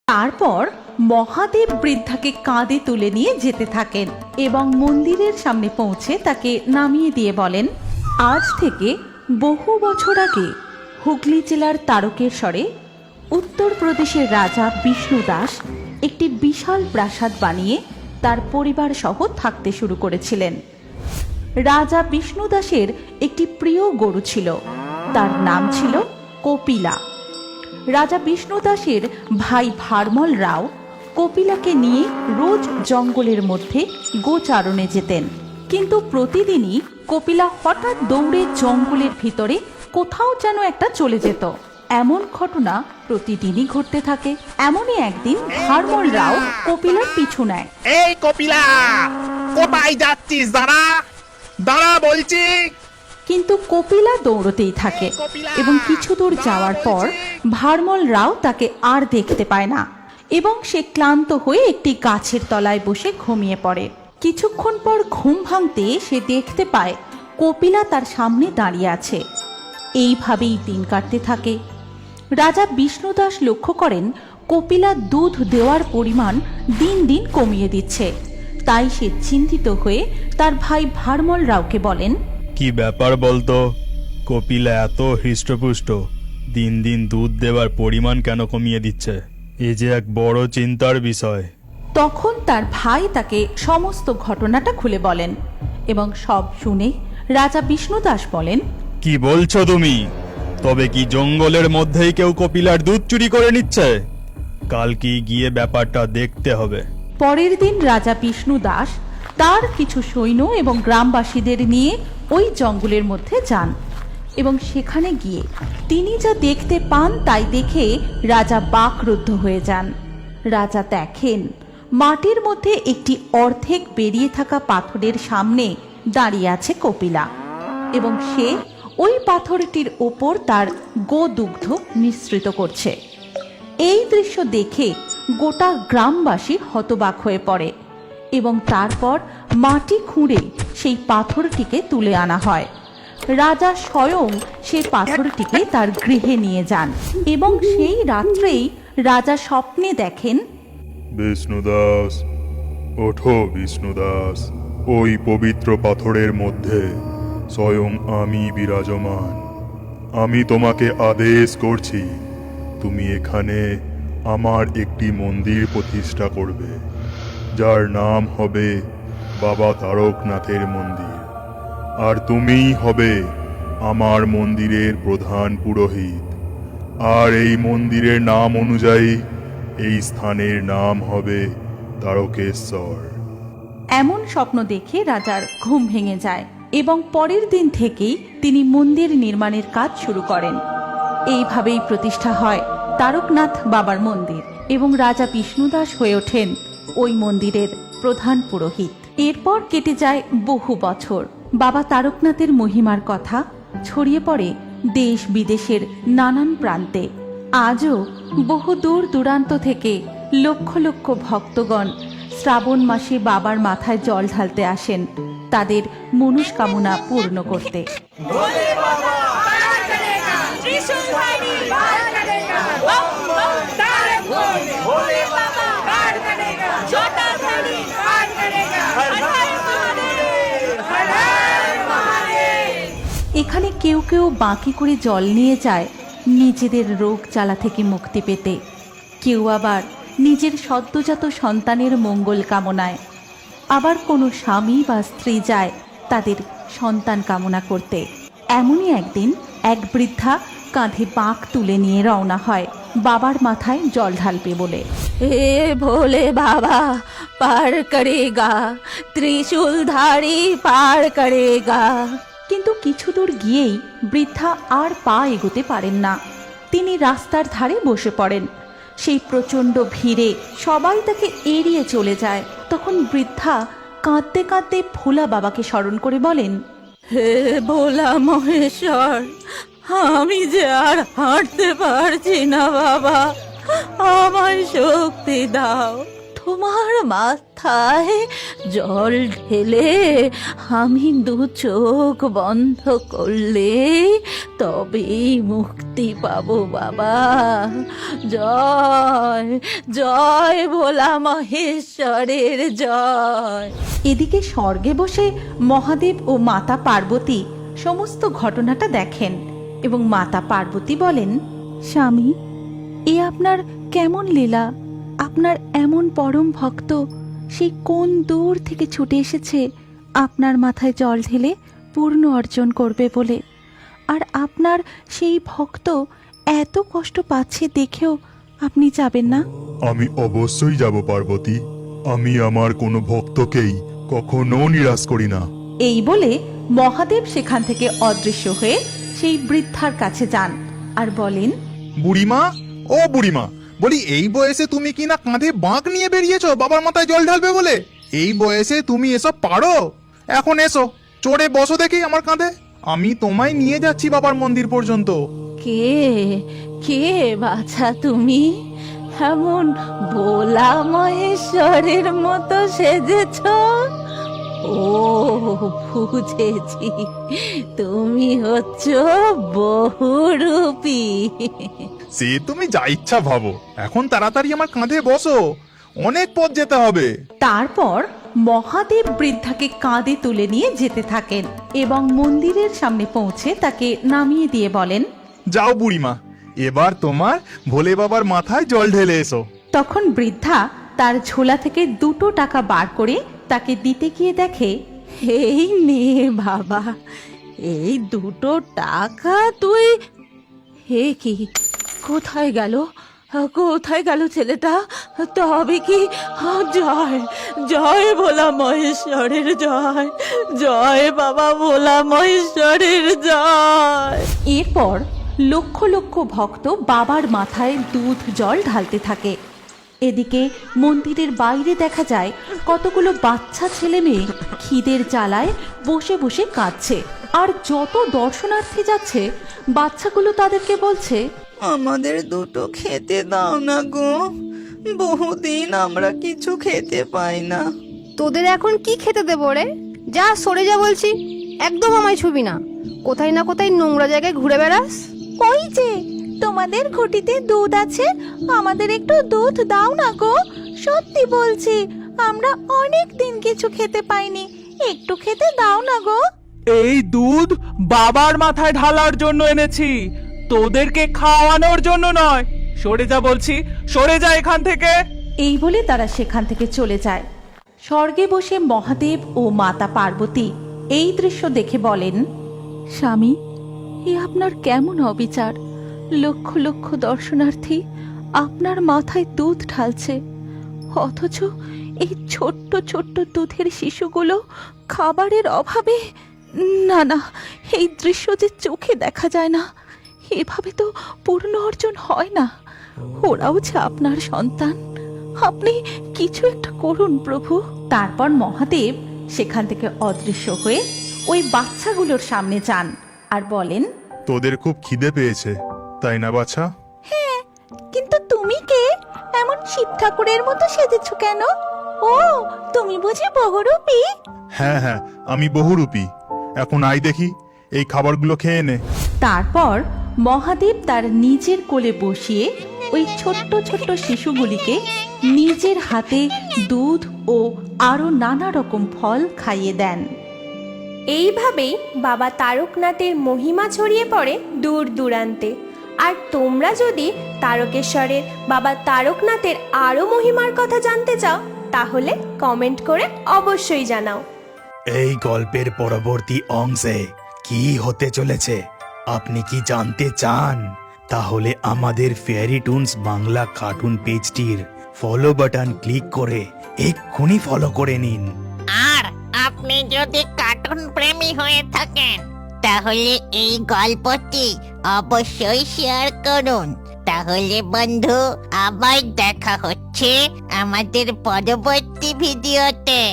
তারপর মহাদেব বৃদ্ধাকে কাঁধে তুলে নিয়ে যেতে থাকেন এবং মন্দিরের সামনে পৌঁছে তাকে নামিয়ে দিয়ে বলেন, আজ থেকে বহু বছর আগে হুগলি জেলার তারকেশ্বরে উত্তরপ্রদেশের রাজা বিষ্ণু দাস একটি বিশাল প্রাসাদ বানিয়ে তার পরিবার সহ থাকতে শুরু করেছিলেন। রাজা বিষ্ণু দাসের একটি প্রিয় গরু ছিল, তার নাম ছিল কপিলা। রাজা বিষ্ণু দাসের ভাই ভারমল রাও কপিলাকে নিয়ে রোজ জঙ্গলের মধ্যে গোচারণে যেতেন, কিন্তু প্রতিদিনই কপিলা হঠাৎ দৌড়ে জঙ্গলের ভিতরে কোথাও যেন একটা চলে যেত। এমন ঘটনা প্রতিদিনই ঘটতে থাকে। এমনই একদিন ভারমল রাও কপিলার পিছু নেয়। এই কপিলা, কোথায় যাচ্ছিস? দাঁড়া দাঁড়া বলছি। কিন্তু কপিলা দৌড়তেই থাকে এবং কিছু দূর যাওয়ার পর ভারমল রাও তাকে আর দেখতে পায় না এবং সে ক্লান্ত হয়ে একটি গাছের তলায় বসে ঘুমিয়ে পড়ে। কিছুক্ষণ পর ঘুম ভাঙতে সে দেখতে পায় কপিলা তার সামনে দাঁড়িয়ে আছে। এইভাবেই দিন কাটতে থাকে। রাজা বিষ্ণু দাস লক্ষ্য করেন কপিলা দুধ দেওয়ার পরিমাণ দিন দিন কমিয়ে দিচ্ছে। তাই সে চিন্তিত হয়ে তার ভাই ভারমল রাওকে বলেন, কি ব্যাপার বলতো? কপিলা এত হৃষ্টপুষ্ট, দিন দিন দুধ দেওয়ার পরিমাণ কেন কমিয়ে দিচ্ছে? এ যে এক বড় চিন্তার বিষয়। তখন তার ভাই তাকে সমস্ত ঘটনাটা খুলে বলেন এবং সব শুনে রাজা বিষ্ণু দাস বলেন, কি বলছো তুমি? তবে কি জঙ্গলের মধ্যেই কেউ কপিলার দুধ চুরি করে নিচ্ছে? কাল কি গিয়ে ব্যাপারটা দেখতে হবে। পরের দিন রাজা বিষ্ণু দাস তার কিছু সৈন্য এবং গ্রামবাসীদের নিয়ে ওই জঙ্গলের মধ্যে যান এবং সেখানে গিয়ে তিনি যা দেখতে পান তাই দেখে রাজা বাকরুদ্ধ হয়ে যান। রাজা দেখেন মাটির মধ্যে একটি অর্ধেক বেরিয়ে থাকা পাথরের সামনে দাঁড়িয়ে আছে কপিলা এবং সে ওই পাথরটির ওপর তার গোদুগ্ধ মিশ্রিত করছে। এই দৃশ্য দেখে গোটা গ্রামবাসী হতবাক হয়ে পড়ে এবং তারপর মাটি খুঁড়ে সেই পাথরটিকে তুলে আনা হয়। রাজা স্বয়ং সেই পাথরটিকে তার গৃহে নিয়ে যান এবং সেই রাত্রেই রাজা স্বপ্নে দেখেন, বিষ্ণুদাস, ওঠো বিষ্ণুদাস, ওই পবিত্র পাথরের মধ্যে স্বয়ং আমি বিরাজমান। আমি তোমাকে আদেশ করছি, তুমি এখানে আমার একটি মন্দির প্রতিষ্ঠা করবে, যার নাম হবে বাবা তারকনাথের মন্দির। আর তুমিই হবে আমার মন্দিরের প্রধান পুরোহিত। আর এই মন্দিরের নাম অনুযায়ী এই স্থানের নাম হবে তারকেশ্বর। এমন স্বপ্ন দেখে রাজার ঘুম ভেঙে যায় এবং পরের দিন থেকেই তিনি মন্দির নির্মাণের কাজ শুরু করেন। এইভাবেই প্রতিষ্ঠা হয় তারকনাথ বাবার মন্দির এবং রাজা বিষ্ণুদাস হয়ে ওঠেন ওই মন্দিরের প্রধান পুরোহিত। এরপর কেটে যায় বহু বছর। বাবা তারকনাথের মহিমার কথা ছড়িয়ে পড়ে দেশ বিদেশের নানান প্রান্তে। আজও বহু দূর দূরান্ত থেকে লক্ষ লক্ষ ভক্তগণ শ্রাবণ মাসে বাবার মাথায় জল ঢালতে আসেন তাদের মনস্কামনা পূর্ণ করতে। এখানে কেউ কেউ বাঁকি করে জল নিয়ে যায় নিজেদের রোগ জ্বালা থেকে মুক্তি পেতে, কেউ আবার নিজের সদ্যজাত সন্তানের মঙ্গল কামনায়, আবার কোনো স্বামী বা স্ত্রী যায় তাদের সন্তান কামনা করতে। এমনই একদিন এক বৃদ্ধা কাঁধে বাঁক তুলে নিয়ে রওনা হয় বাবার মাথায় জল ঢালবে বলে। এ ভোলে বাবা পার করেগা, ত্রিশূলধারী পার করেগা। কিন্তু কিছু দূর গিয়েই বৃদ্ধা আর পা এগোতে পারেন না। তিনি রাস্তার ধারে বসে পড়েন। সেই প্রচণ্ড ভিড়ে সবাই তাকে এড়িয়ে চলে যায়। তখন বৃদ্ধা কাঁদতে কাঁদতে ভোলা বাবাকে স্মরণ করে বলেন, হে ভোলা মহেশ্বর, আমি যে আর হাঁটতে পারছি না বাবা, আমায় শক্তি দাও। তোমার মাথায় জল ঢেলে আমি দু চোখ বন্ধ করলে তবেই মুক্তি পাবো বাবা। জয় জয় ভোলা মহেশ্বরের জয়। এদিকে স্বর্গে বসে মহাদেব ও মাতা পার্বতী সমস্ত ঘটনাটা দেখেন এবং মাতা পার্বতী বলেন, স্বামী, এ আপনার কেমন লীলা? আপনার এমন পরম ভক্ত সেই কোন দূর থেকে ছুটে এসেছে আপনার মাথায় জল ঢেলে পূর্ণ অর্জন করবে বলে, আর আপনার সেই ভক্ত এত কষ্ট পাচ্ছে দেখেও আপনি যাবেন না? আমি অবশ্যই যাব পার্বতী। আমি আমার কোনো ভক্তকেই কখনো নিরাশ করি না। এই বলে মহাদেব সেখান থেকে অদৃশ্য হয়ে সেই বৃদ্ধার কাছে যান আর বলেন, বুড়িমা, ও বুড়িমা, বলি এই বয়সে তুমি কি না কাঁধে বাঁক নিয়ে বেরিয়েছো বাবার মাথায় জল ঢালবে বলে? এই বয়সে তুমি এসব পারো? এখন এসো, চড়ে বসো দেখি আমার কাঁধে। আমি তোমায় নিয়ে যাচ্ছি বাবার মন্দির পর্যন্ত। কে কে বাছা তুমি? এমন ভোলা মহেশ্বরের মতো সেজেছ? ও বুঝেছি, তুমি হচ্ছ বহুরূপী। সে তুমি যা ইচ্ছা ভাবো, এখন তাড়াতাড়ি আমার কাঁধে বসো, অনেক পথ যেতে হবে। তারপর মহাদেব বৃদ্ধাকে কাঁধে তুলে নিয়ে যেতে থাকেন এবং মন্দিরের সামনে পৌঁছে তাকে নামিয়ে দিয়ে বলেন, যাও বুড়িমা, এবার তোমার ভোলে বাবার মাথায় জল ঢেলে এসো। তখন বৃদ্ধা তার ঝোলা থেকে 2 টাকা বার করে তাকে দিতে গিয়ে দেখে, এই নে বাবা, এই 2 টাকা তুই। হে কি, কোথায় গেল? কোথায় গেল ছেলেটা? তবে কি? জয় জয় ভোলা মহেশ্বরের জয়, জয় বাবা ভোলা মহেশ্বরের জয়। এরপর লক্ষ লক্ষ ভক্ত বাবার মাথায় দুধ জল ঢালতে থাকে। এদিকে মন্দিরের বাইরে দেখা যায় কতগুলো বাচ্চা ছেলে মেয়ে খিদের জ্বালায় বসে বসে কাঁদছে। আর যত দর্শনার্থী যাচ্ছে বাচ্চাগুলো তাদেরকে বলছে, আমাদের 2 খেতে দাও না গো, বহুদিন আমরা কিছু খেতে পাই না। তোদের এখন কি খেতে দেবো রে? যা সরে যা বলছি, একদম আমায় ছুবি না। কোথায় না কোথায় নোংরা জায়গায় ঘুরে বেড়াস। ওই যে তোমাদের ঘটিতে দুধ আছে, আমাদের একটু দুধ দাও না গো। সত্যি বলছি, আমরা অনেক দিন কিছু খেতে পাইনি, একটু খেতে দাও না গো। এই দুধ বাবার মাথায় ঢালার জন্য এনেছি, তোদেরকে খাওয়ানোর জন্য নয়। সরে যা বলছি, সরে যা এখান থেকে। এই বলে তারা সেখান থেকে চলে যায়। স্বর্গে বসে মহাদেব ও মাতা পার্বতী এই দৃশ্য দেখে বলেন, স্বামী, এ আপনার কেমন অবিচার? লক্ষ লক্ষ দর্শনার্থী আপনার মাথায় দুধ ঢালছে, অথচ এই ছোট্ট ছোট্ট দুধের শিশুগুলো খাবারের অভাবে। না না, এই দৃশ্য যে চোখে দেখা যায় না, এভাবে তো পূর্ণ অর্জন হয় না। ওরাও যে আপনার সন্তান, আপনি কিছু একটা করুন প্রভু। তারপর মহাদেব সেখান থেকে অদৃশ্য হয়ে ওই বাচ্চাগুলোর সামনে যান আর বলেন, তোদের খুব খিদে পেয়েছে তাই না বাছা? কিন্তু তুমি কে? এমন শিব ঠাকুরের মতো সেজেছ কেন? ও, তুমি বুঝি বহুরূপী? হ্যাঁ হ্যাঁ, আমি বহুরূপী। এখন আই দেখি, এই খাবারগুলো খেয়ে নে। তারপর মহাদেব তার নিজের কোলে বসিয়ে ওই ছোট্ট ছোট্ট শিশুগুলিকে নিজের হাতে দুধ ও আরো নানা রকম ফল খাইয়ে দেন। এইভাবেই বাবা তারকনাথের মহিমা ছড়িয়ে পড়ে দূর দূরান্তে। আর তোমরা যদি তারকেশ্বরের বাবা তারকনাথের আরো মহিমার কথা জানতে চাও, তাহলে কমেন্ট করে অবশ্যই জানাও। এই গল্পের পরবর্তী অংশে কি হতে চলেছে আপনি কি জানতে চান? তাহলে আমাদের ফেয়ারি টুনস বাংলা কার্টুন পেজটির ফলো বাটন ক্লিক করে এক্ষুনি ফলো করে নিন। আর আপনি যদি কার্টুন প্রেমী হয়ে থাকেন, তাহলে এই গল্পটি অবশ্যই শেয়ার করুন। তাহলে বন্ধু, আবার দেখা হচ্ছে আমাদের পরবর্তী ভিডিওতে।